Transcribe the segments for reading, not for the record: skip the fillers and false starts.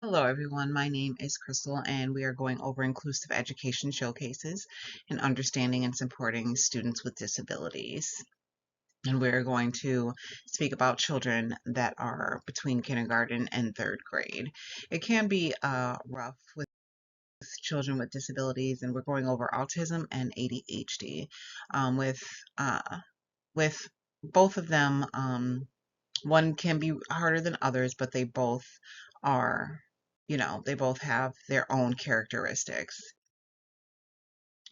Hello, everyone. My name is Crystal, and we are going over inclusive education showcases and understanding and supporting students with disabilities. And we're going to speak about children that are between kindergarten and third grade. It can be rough with children with disabilities, and we're going over autism and ADHD. With both of them, one can be harder than others, but they both are, they both have their own characteristics.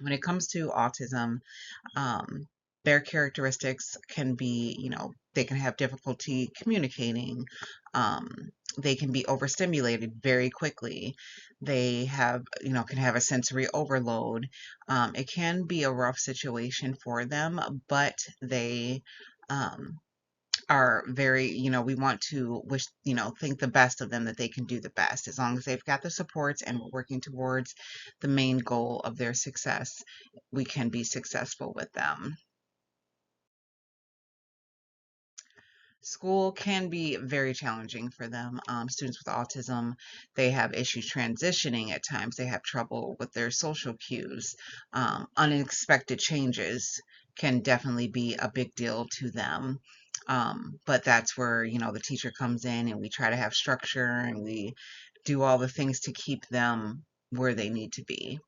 When it comes to autism, um, their characteristics can be, they can have difficulty communicating. Um, they can be overstimulated very quickly. They have, can have a sensory overload. It can be a rough situation for them, but they, um, are very, we want to wish, think the best of them, that they can do the best. As long as they've got the supports and we're working towards the main goal of their success, we can be successful with them. School can be very challenging for them. Students with autism, they have issues transitioning at times. They have trouble with their social cues. Unexpected changes can definitely be a big deal to them. But that's where, the teacher comes in and we try to have structure and we do all the things to keep them where they need to be.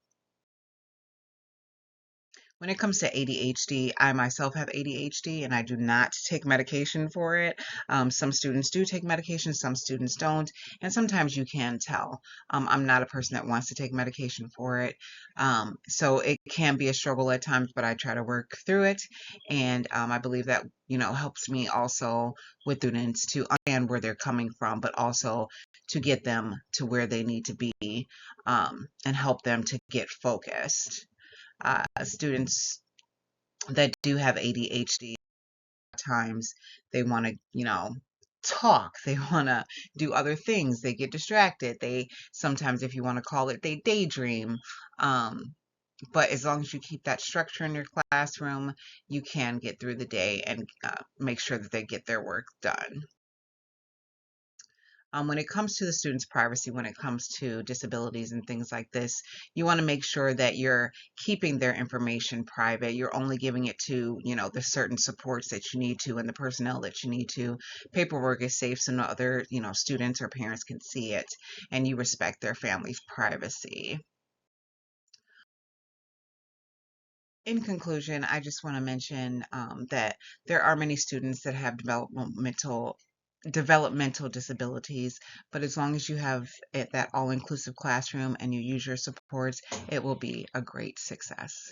When it comes to ADHD, I myself have ADHD and I do not take medication for it. Some students do take medication, some students don't, and sometimes you can tell. I'm not a person that wants to take medication for it. So it can be a struggle at times, but I try to work through it. And I believe that, helps me also with students to understand where they're coming from, but also to get them to where they need to be, and help them to get focused. Students that do have ADHD, at times they want to, talk. They want to do other things. They get distracted. They sometimes, if you want to call it, they daydream. Um, but as long as you keep that structure in your classroom, you can get through the day and make sure that they get their work done. When it comes to the student's privacy, when it comes to disabilities and things like this, you want to make sure that you're keeping their information private. You're only giving it to, the certain supports that you need to and the personnel that you need to. Paperwork is safe so no other, students or parents can see it, and you respect their family's privacy. In conclusion, I just want to mention that there are many students that have developmental disabilities, but as long as you have that all-inclusive classroom and you use your supports, it will be a great success.